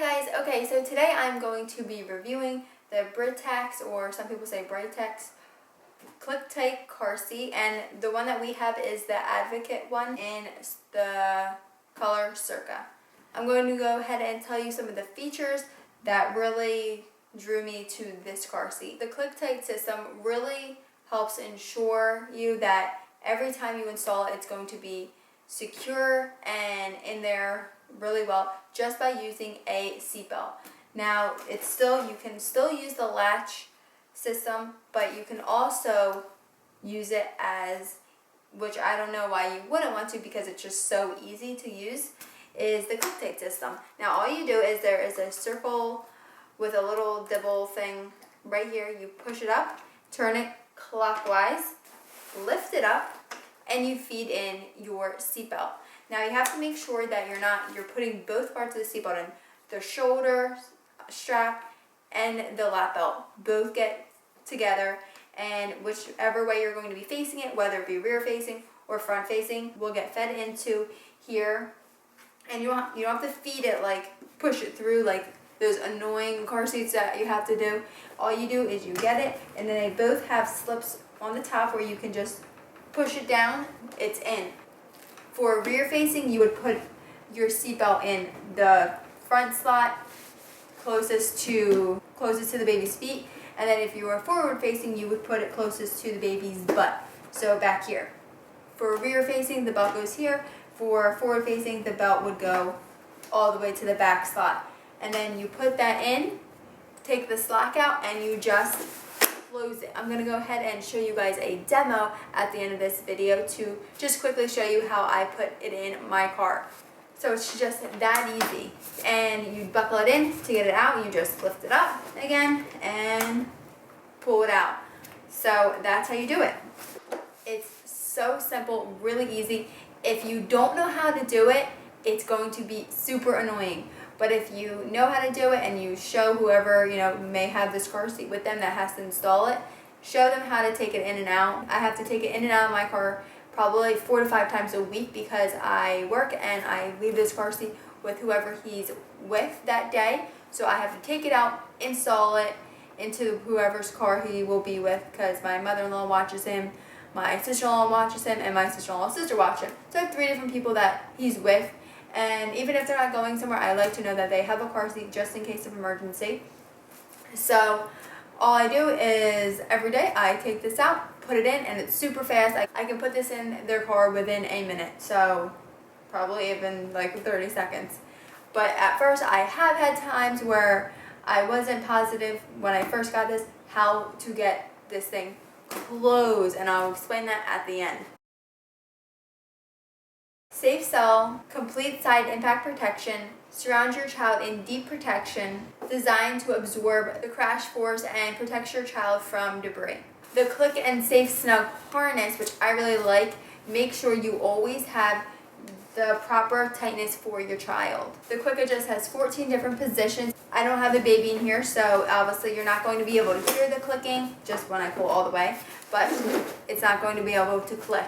guys, okay, so today I'm going to be reviewing the Britax, or some people say Britax, Clicktight car seat, and the one that we have is the Advocate one in the color Circa. I'm going to go ahead and tell you some of the features that really drew me to this car seat. The Clicktight system really helps ensure you that every time you install it, it's going to be secure and in there really well just by using a seatbelt. Now you can still use the latch system, but you can also use it as, which I don't know why you wouldn't want to because it's just so easy to use, is the Clicktight system. Now all you do is there is a circle with a little dibble thing right here. You push it up, turn it clockwise, lift it up, and you feed in your seatbelt. Now you have to make sure that you're putting both parts of the seatbelt in. The shoulder strap and the lap belt both get together, and whichever way you're going to be facing it, whether it be rear facing or front facing, will get fed into here. And you don't have to feed it, like push it through like those annoying car seats that you have to do. All you do is you get it, and then they both have slips on the top where you can just push it down, it's in. For rear facing, you would put your seatbelt in the front slot closest to the baby's feet, and then if you were forward facing, you would put it closest to the baby's butt, so back here. For rear facing, the belt goes here. For forward facing, the belt would go all the way to the back slot. And then you put that in, take the slack out, and you just close it. I'm going to go ahead and show you guys a demo at the end of this video to just quickly show you how I put it in my car. So it's just that easy. And you buckle it in. To get it out, you just lift it up again and pull it out. So that's how you do it. It's so simple, really easy. If you don't know how to do it, it's going to be super annoying. But if you know how to do it and you show whoever may have this car seat with them that has to install it, show them how to take it in and out. I have to take it in and out of my car probably 4 to 5 times a week because I work and I leave this car seat with whoever he's with that day. So I have to take it out, install it into whoever's car he will be with, because my mother-in-law watches him, my sister-in-law watches him, and my sister-in-law's sister watches him. So I have 3 different people that he's with. And even if they're not going somewhere, I like to know that they have a car seat just in case of emergency. So all I do is every day I take this out, put it in, and it's super fast. I can put this in their car within a minute, so probably even like 30 seconds. But at first I have had times where I wasn't positive when I first got this how to get this thing closed, and I'll explain that at the end. Safe cell, complete side impact protection, surrounds your child in deep protection, designed to absorb the crash force and protects your child from debris. The Click and Safe Snug harness, which I really like, make sure you always have the proper tightness for your child. The Quick Adjust has 14 different positions. I don't have the baby in here, so obviously you're not going to be able to hear the clicking just when I pull all the way, but it's not going to be able to click.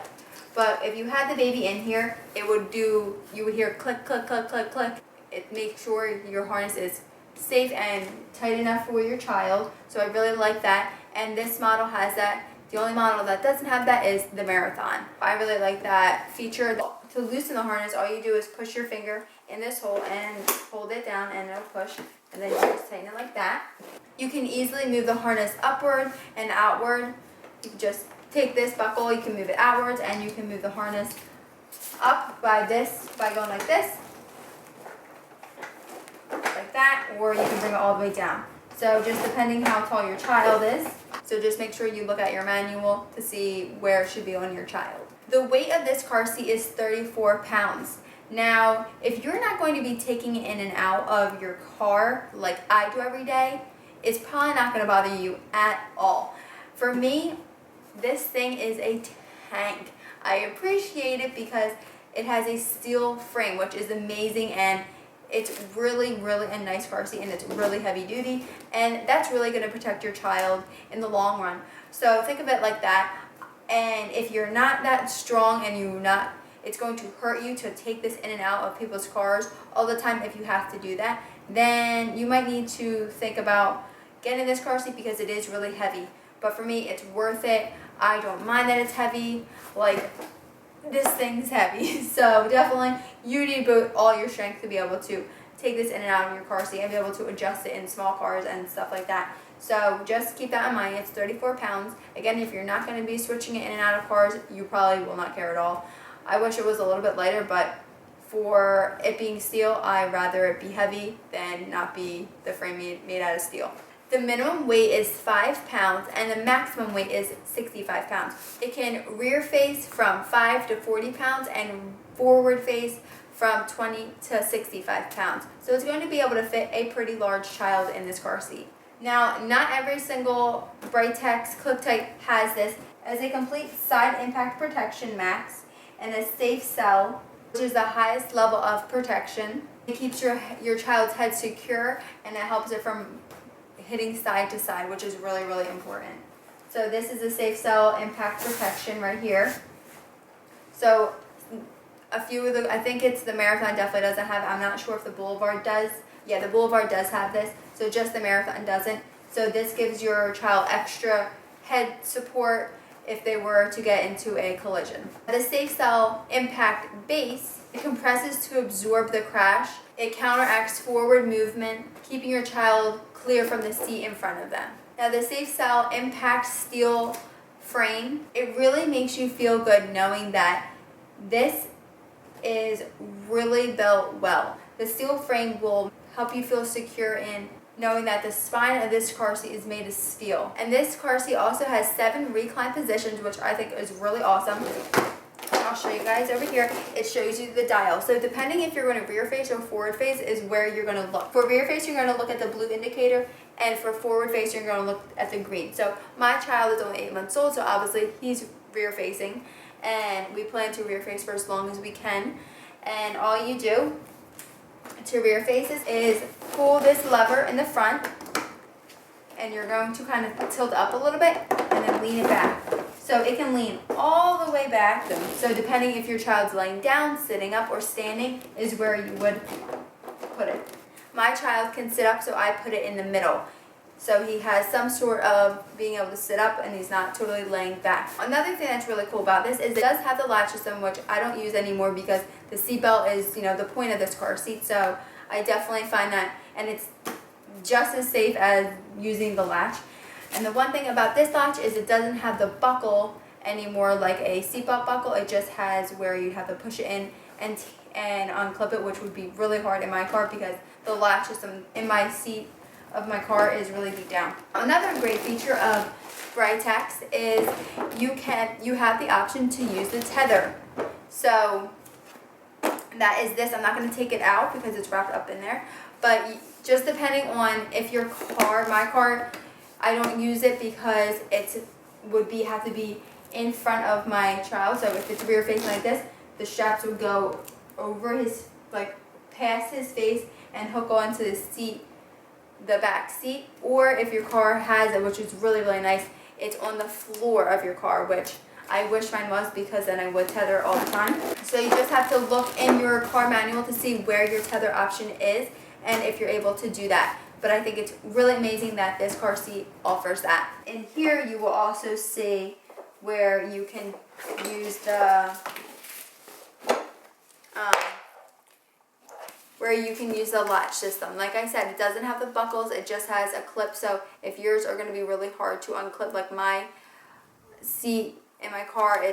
But if you had the baby in here, you would hear click, click, click, click, click. It makes sure your harness is safe and tight enough for your child. So I really like that. And this model has that. The only model that doesn't have that is the Marathon. I really like that feature. To loosen the harness, all you do is push your finger in this hole and hold it down, and it'll push. And then you just tighten it like that. You can easily move the harness upward and outward. You can just take this buckle, you can move it outwards, and you can move the harness up by going like this, like that, or you can bring it all the way down. So just depending how tall your child is. So just make sure you look at your manual to see where it should be on your child. The weight of this car seat is 34 pounds. Now, if you're not going to be taking it in and out of your car like I do every day, it's probably not going to bother you at all. For me, this thing is a tank. I appreciate it because it has a steel frame, which is amazing, and it's really, really a nice car seat, and it's really heavy duty, and that's really going to protect your child in the long run. So think of it like that. And if you're not that strong and it's going to hurt you to take this in and out of people's cars all the time if you have to do that. then you might need to think about getting this car seat because it is really heavy. But for me, it's worth it. I don't mind that it's heavy. Like, this thing's heavy. So definitely you need all your strength to be able to take this in and out of your car seat and be able to adjust it in small cars and stuff like that. So just keep that in mind. It's 34 pounds. Again, if you're not going to be switching it in and out of cars, you probably will not care at all. I wish it was a little bit lighter, but for it being steel, I'd rather it be heavy than not be the frame made out of steel. The minimum weight is 5 pounds and the maximum weight is 65 pounds. It can rear face from 5 to 40 pounds and forward face from 20 to 65 pounds. So it's going to be able to fit a pretty large child in this car seat. Now, not every single Britax Clicktight has this as a complete side impact protection max and a safe cell, which is the highest level of protection. It keeps your child's head secure and it helps it from hitting side to side, which is really, really important. So this is a safe cell impact protection right here. So a few of I think it's the Marathon definitely doesn't have it. I'm not sure if the Boulevard does. Yeah, the Boulevard does have this. So just the Marathon doesn't. So this gives your child extra head support if they were to get into a collision. The safe cell impact base, it compresses to absorb the crash. It counteracts forward movement, keeping your child clear from the seat in front of them. Now the safe cell impact steel frame, it really makes you feel good knowing that this is really built well. The steel frame will help you feel secure in knowing that the spine of this car seat is made of steel. And this car seat also has 7 recline positions, which I think is really awesome. I'll show you guys over here. It shows you the dial. So depending if you're going to rear face or forward face is where you're going to look. For rear face, you're going to look at the blue indicator, and for forward face, you're going to look at the green. So my child is only 8 months old, so obviously he's rear facing, and we plan to rear face for as long as we can. And all you do to rear faces is pull this lever in the front, and you're going to kind of tilt up a little bit and then lean it back. So it can lean all the way back. So depending if your child's laying down, sitting up, or standing is where you would put it. My child can sit up, so I put it in the middle. So he has some sort of being able to sit up and he's not totally laying back. Another thing that's really cool about this is it does have the latch system, which I don't use anymore because the seatbelt is, the point of this car seat. So I definitely find that, and it's just as safe as using the latch. And the one thing about this latch is it doesn't have the buckle anymore like a seatbelt buckle. It just has where you have to push it in and unclip it, which would be really hard in my car because the latch system in my seat of my car is really deep down. Another great feature of Britax is you have the option to use the tether. So that is this. I'm not going to take it out because it's wrapped up in there, but just depending on if your car, my car, I don't use it because it would have to be in front of my child. So if it's rear facing like this, the straps would go over his, past his face and hook onto the seat, the back seat. Or if your car has it, which is really, really nice, it's on the floor of your car, which I wish mine was because then I would tether all the time. So you just have to look in your car manual to see where your tether option is and if you're able to do that. But I think it's really amazing that this car seat offers that. In here, you will also see where you can use the latch system. Like I said, it doesn't have the buckles, it just has a clip. So if yours are going to be really hard to unclip, like my seat in my car,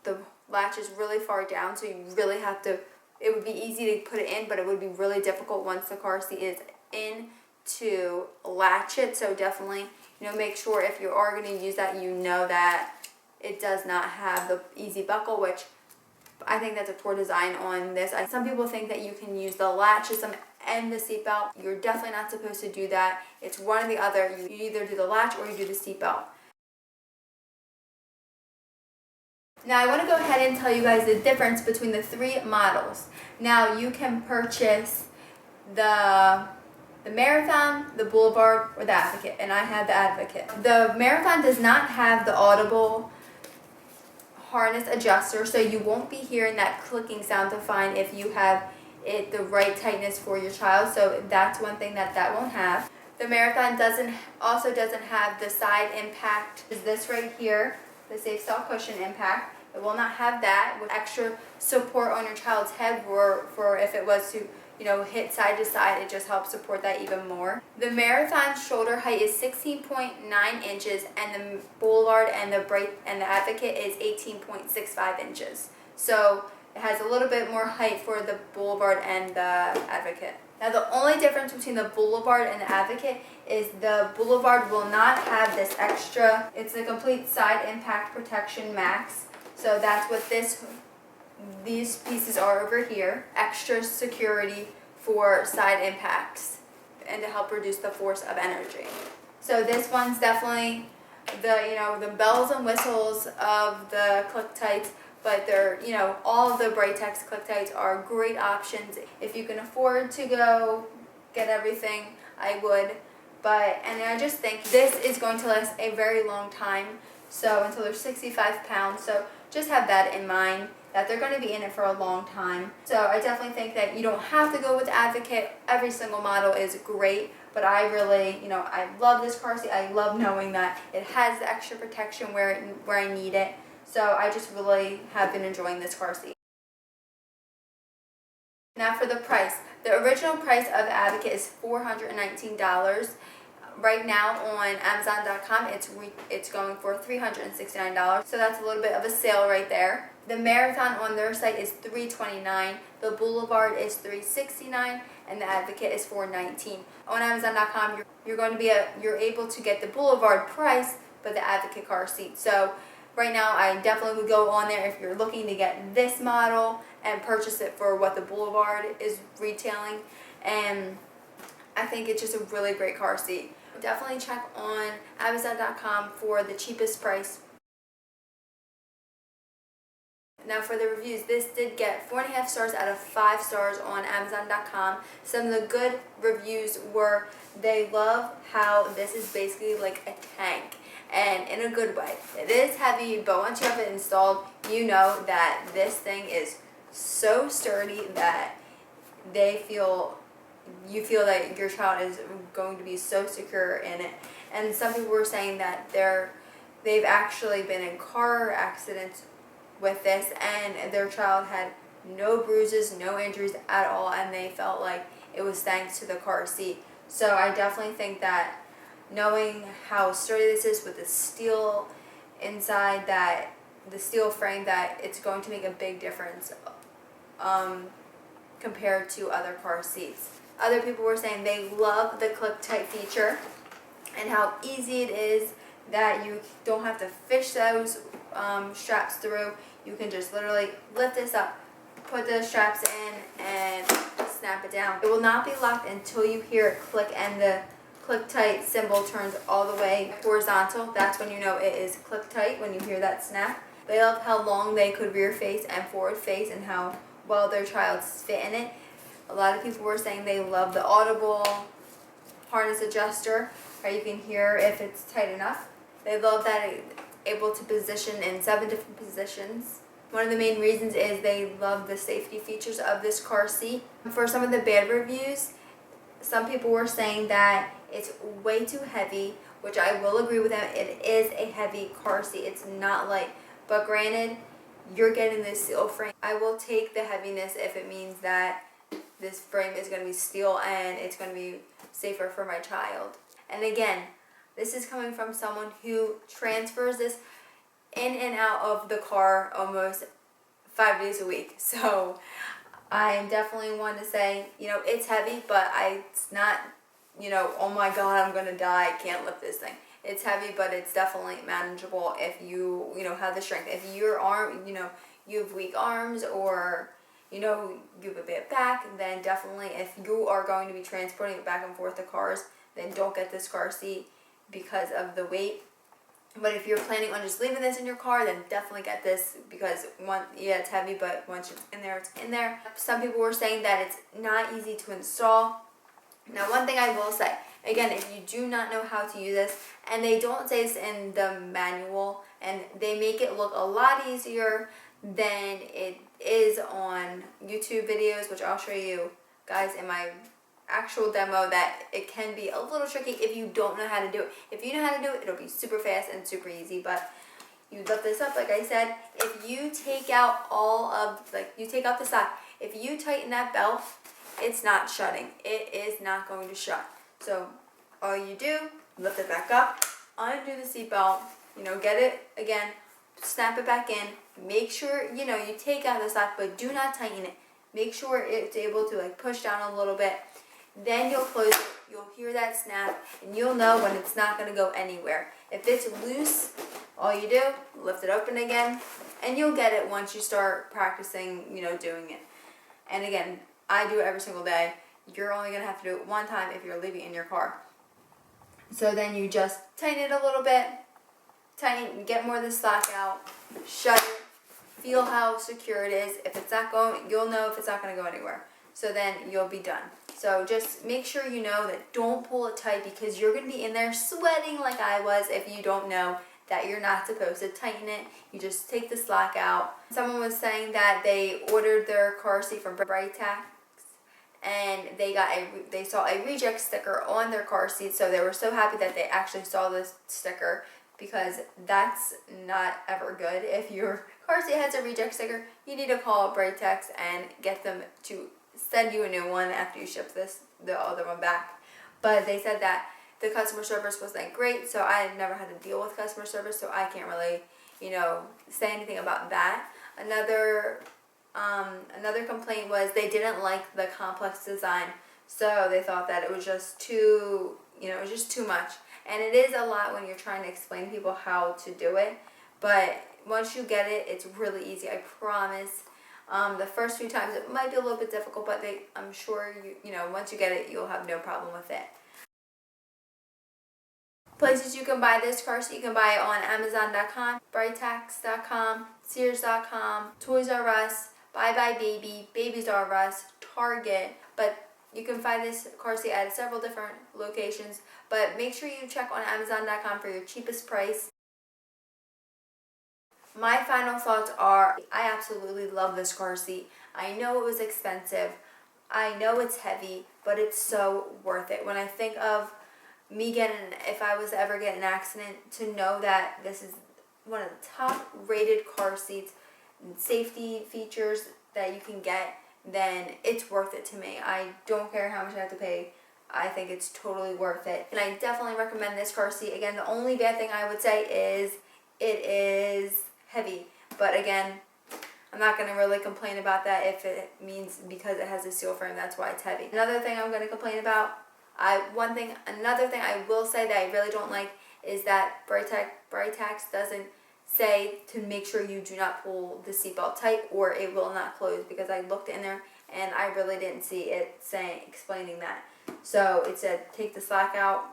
the latch is really far down, so you really have to, it would be easy to put it in, but it would be really difficult once the car seat is in to latch it. So definitely, make sure if you are going to use that, that it does not have the easy buckle, which I think that's a poor design on this. Some people think that you can use the latch system and the seatbelt. You're definitely not supposed to do that. It's one or the other. You either do the latch or you do the seatbelt. Now I want to go ahead and tell you guys the difference between the 3 models. Now you can purchase the Marathon, the Boulevard, or the Advocate, and I have the Advocate. The Marathon does not have the audible harness adjuster, so you won't be hearing that clicking sound to find if it the right tightness for your child. So that's one thing that won't have. The Marathon also doesn't have the side impact. Is this right here, the Safe Stall Cushion impact. It will not have that with extra support on your child's head for if it was to, hit side to side. It just helps support that even more. The Marathon shoulder height is 16.9 inches, and the Boulevard and the Advocate is 18.65 inches. So it has a little bit more height for the Boulevard and the Advocate. Now the only difference between the Boulevard and the Advocate is the Boulevard will not have this extra, it's a complete side impact protection max. So that's what these pieces are over here. Extra security for side impacts and to help reduce the force of energy. So this one's definitely the bells and whistles of the Clicktights, but they're, all of the Britax Clicktights are great options. If you can afford to go get everything, I would. And I just think this is going to last a very long time, so until they're 65 pounds. So just have that in mind, that they're going to be in it for a long time. So I definitely think that you don't have to go with Advocate. Every single model is great, but I really, I love this car seat. I love knowing that it has the extra protection where I need it. So I just really have been enjoying this car seat. Now for the price. The original price of the Advocate is $419. Right now on Amazon.com, it's going for $369. So that's a little bit of a sale right there. The Marathon on their site is $329. The Boulevard is $369, and the Advocate is $419. On Amazon.com, you're able to get the Boulevard price, but the Advocate car seat. So right now, I definitely would go on there if you're looking to get this model and purchase it for what the Boulevard is retailing. And I think it's just a really great car seat. Definitely check on Amazon.com for the cheapest price. Now for the reviews, this did get 4.5 stars out of 5 stars on Amazon.com. Some of the good reviews were they love how this is basically like a tank, and in a good way. It is heavy, but once you have it installed, you know that this thing is so sturdy that you feel that your child is going to be so secure in it. And some people were saying that they've actually been in car accidents with this, and their child had no bruises, no injuries at all, and they felt like it was thanks to the car seat. So I definitely think that knowing how sturdy this is with the steel inside, that the steel frame, that it's going to make a big difference compared to other car seats. Other people were saying they love the Clicktight feature and how easy it is, that you don't have to fish those straps through. You can just literally lift this up, put the straps in, and snap it down. It will not be locked until you hear it click and the Clicktight symbol turns all the way horizontal. That's when you know it is Clicktight, when you hear that snap. They love how long they could rear face and forward face and how well their child's fit in it. A lot of people were saying they love the audible harness adjuster, or you can hear if it's tight enough. They love that it's able to position in 7 different positions. One of the main reasons is they love the safety features of this car seat. For some of the bad reviews, some people were saying that it's way too heavy, which I will agree with them. It is a heavy car seat. It's not light. But granted, you're getting this steel frame. I will take the heaviness if it means that this frame is going to be steel and it's going to be safer for my child. And again, this is coming from someone who transfers this in and out of the car almost 5 days a week. So I'm definitely one to say, it's heavy, but it's not, oh my God, I'm going to die, I can't lift this thing. It's heavy, but it's definitely manageable if you, have the strength. If your arm, you have weak arms, or you have a bit back, then definitely if you are going to be transporting it back and forth to cars, then don't get this car seat because of the weight. But if you're planning on just leaving this in your car, then definitely get this, because it's heavy, but once it's in there, it's in there. Some people were saying that it's not easy to install. Now, one thing I will say, again, if you do not know how to use this, and they don't say this in the manual, and they make it look a lot easier than it is on YouTube videos, which I'll show you guys in my actual demo, that it can be a little tricky if you don't know how to do it. If you know how to do it, it'll be super fast and super easy. But you lift this up, like I said. If you take out you take out the side, if you tighten that belt, it's not shutting. It is not going to shut. So all you do, lift it back up, undo the seatbelt, get it again, snap it back in. Make sure, you take out the side, but do not tighten it. Make sure it's able to push down a little bit. Then you'll close it, you'll hear that snap, and you'll know when it's not going to go anywhere. If it's loose, all you do, lift it open again, and you'll get it once you start practicing, doing it. And again, I do it every single day. You're only going to have to do it one time if you're leaving in your car. So then you just tighten it a little bit, get more of the slack out, shut it, feel how secure it is. If it's not going, you'll know if it's not going to go anywhere. So then you'll be done. So just make sure you know that don't pull it tight, because you're going to be in there sweating like I was if you don't know that you're not supposed to tighten it. You just take the slack out. Someone was saying that they ordered their car seat from Britax, and they saw a reject sticker on their car seat, so they were so happy that they actually saw this sticker, because that's not ever good. If your car seat has a reject sticker, you need to call Britax and get them to send you a new one after you ship the other one back. But they said that the customer service wasn't great, so I've never had to deal with customer service, so I can't really, say anything about that. Another complaint was they didn't like the complex design, so they thought that it was just too, much. And it is a lot when you're trying to explain to people how to do it, but once you get it, it's really easy, I promise. The first few times it might be a little bit difficult, but I'm sure once you get it, you'll have no problem with it. Places you can buy this car seat, you can buy it on Amazon.com, Britax.com, Sears.com, Toys R Us, Bye Bye Baby, Babies R Us, Target. But you can find this car seat at several different locations. But make sure you check on Amazon.com for your cheapest price. My final thoughts are, I absolutely love this car seat. I know it was expensive. I know it's heavy, but it's so worth it. When I think of me if I was to ever get in an accident, to know that this is one of the top rated car seats, safety features that you can get, then it's worth it to me. I don't care how much I have to pay. I think it's totally worth it. And I definitely recommend this car seat. Again, the only bad thing I would say is it is heavy. But again, I'm not going to really complain about that if it means because it has a steel frame, that's why it's heavy. Another thing I'm going to complain about, another thing I will say that I really don't like is that Britax doesn't say to make sure you do not pull the seatbelt tight or it will not close, because I looked in there and I really didn't see it explaining that. So it said take the slack out.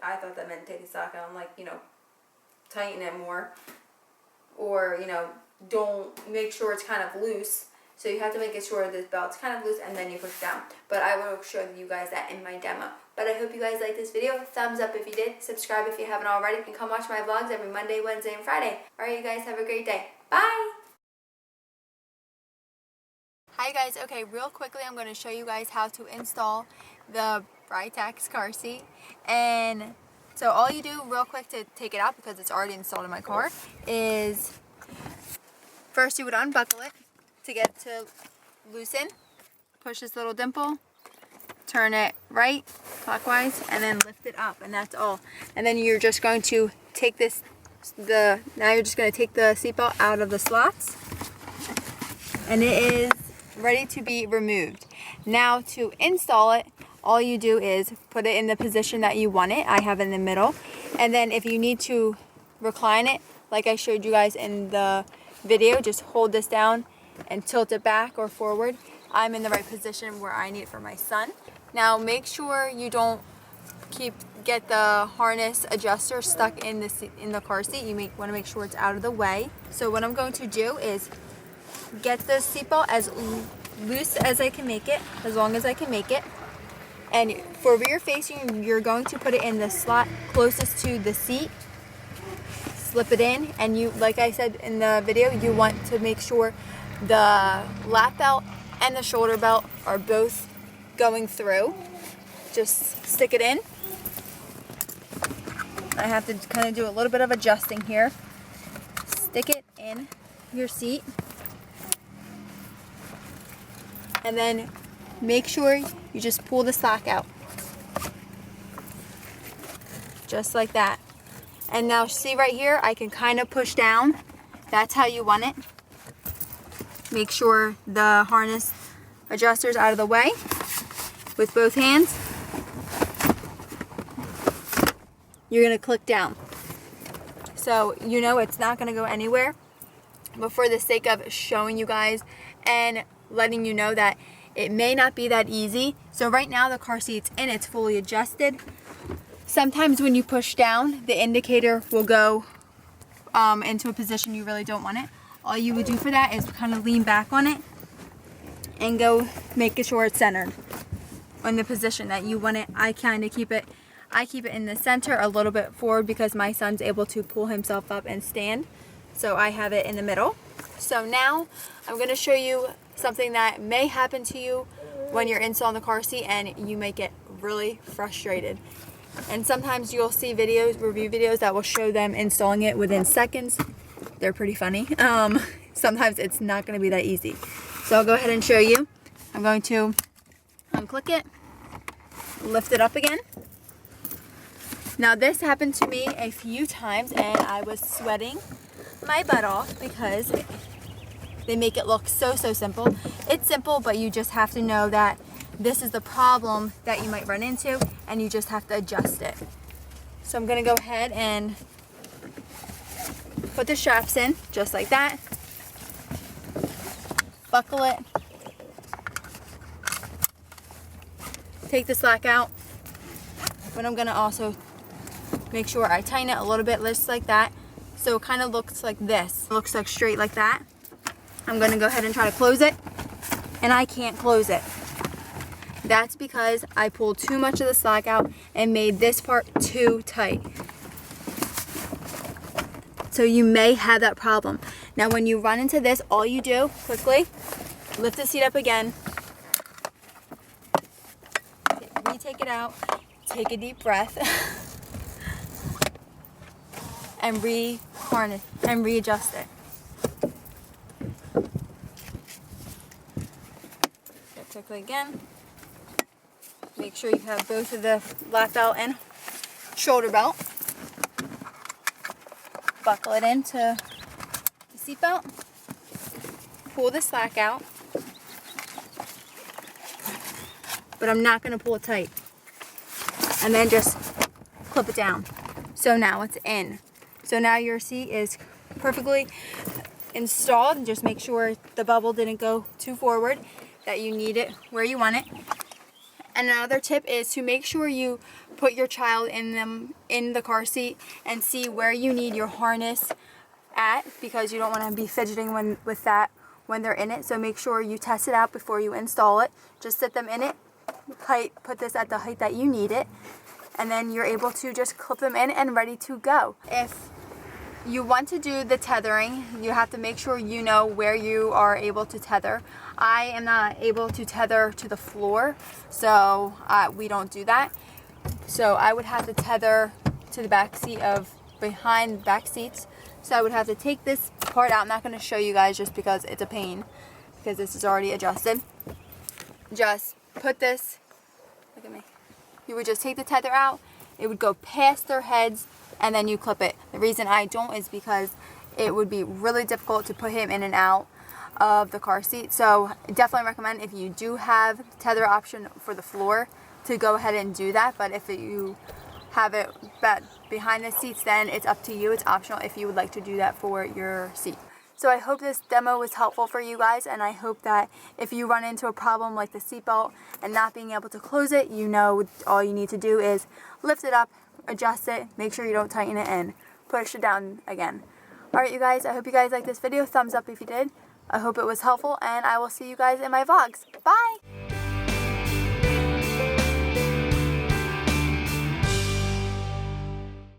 I thought that meant take the slack out. I'm like, tighten it more, or don't, make sure it's kind of loose. So you have to make sure this belt's kind of loose and then you push down. But I will show you guys that in my demo. But I hope you guys liked this video. Thumbs up if you did. Subscribe if you haven't already. You can come watch my vlogs every Monday, Wednesday, and Friday. Alright, you guys, have a great day. Bye! Hi guys, okay, real quickly I'm going to show you guys how to install the Britax car seat. And so all you do real quick to take it out, because it's already installed in my car, is first you would unbuckle it to get to loosen. Push this little dimple, turn it right clockwise, and then lift it up, and that's all. And then you're just going to take now you're just going to take the seatbelt out of the slots, and it is ready to be removed. Now to install it, all you do is put it in the position that you want it. I have it in the middle. And then if you need to recline it, like I showed you guys in the video, just hold this down and tilt it back or forward. I'm in the right position where I need it for my son. Now make sure you don't get the harness adjuster stuck in the car seat. You want to make sure it's out of the way. So what I'm going to do is get the seatbelt as loose as I can make it, as long as I can make it. And for rear facing, you're going to put it in the slot closest to the seat. Slip it in, and you, like I said in the video, you want to make sure the lap belt and the shoulder belt are both going through. Just stick it in. I have to kind of do a little bit of adjusting here. Stick it in your seat. And then make sure you just pull the slack out. Just like that. And now see right here, I can kind of push down. That's how you want it. Make sure the harness adjuster's out of the way with both hands. You're gonna click down. So you know it's not gonna go anywhere, but for the sake of showing you guys and letting you know that it may not be that easy. So right now the car seat's in, it's fully adjusted. Sometimes when you push down, the indicator will go into a position you really don't want it. All you would do for that is kind of lean back on it and go making sure it's centered in the position that you want it. I keep it in the center, a little bit forward, because my son's able to pull himself up and stand. So I have it in the middle. So now I'm going to show you something that may happen to you when you're installing the car seat and you may get really frustrated. And sometimes you'll see review videos that will show them installing it within seconds. They're pretty funny. Sometimes it's not going to be that easy. So I'll go ahead and show you. I'm going to unclick it, lift it up again. Now this happened to me a few times and I was sweating my butt off because they make it look so simple. It's simple, but you just have to know that this is the problem that you might run into and you just have to adjust it. So I'm going to go ahead and put the straps in just like that. Buckle it. Take the slack out. But I'm going to also make sure I tighten it a little bit just like that. So it kind of looks like this. It looks like straight like that. I'm going to go ahead and try to close it. And I can't close it. That's because I pulled too much of the slack out and made this part too tight. So you may have that problem. Now when you run into this, all you do, quickly, lift the seat up again. Retake it out. Take a deep breath. And re-harness and readjust it. Quickly again. Make sure you have both of the lap belt and shoulder belt. Buckle it into the seat belt. Pull the slack out. But I'm not going to pull it tight. And then just clip it down. So now it's in. So now your seat is perfectly installed. Just make sure the bubble didn't go too forward, that you need it where you want it. And another tip is to make sure you put your child in the car seat and see where you need your harness at, because you don't want to be fidgeting with that when they're in it. So make sure you test it out before you install it. Just sit them in it, put this at the height that you need it, and then you're able to just clip them in and ready to go. If you want to do the tethering, you have to make sure you know where you are able to tether. I am not able to tether to the floor, so we don't do that. So I would have to tether to the back seat behind back seats. So I would have to take this part out. I'm not going to show you guys just because it's a pain, because this is already adjusted. Just put this, look at me. You would just take the tether out. It would go past their heads and then you clip it. The reason I don't is because it would be really difficult to put him in and out of the car seat. So I definitely recommend, if you do have the tether option for the floor, to go ahead and do that. But if you have it behind the seats, then it's up to you. It's optional if you would like to do that for your seat. So I hope this demo was helpful for you guys, and I hope that if you run into a problem like the seatbelt and not being able to close it, you know all you need to do is lift it up, adjust it, make sure you don't tighten it, and push it down again. Alright you guys, I hope you guys liked this video. Thumbs up if you did. I hope it was helpful, and I will see you guys in my vlogs. Bye!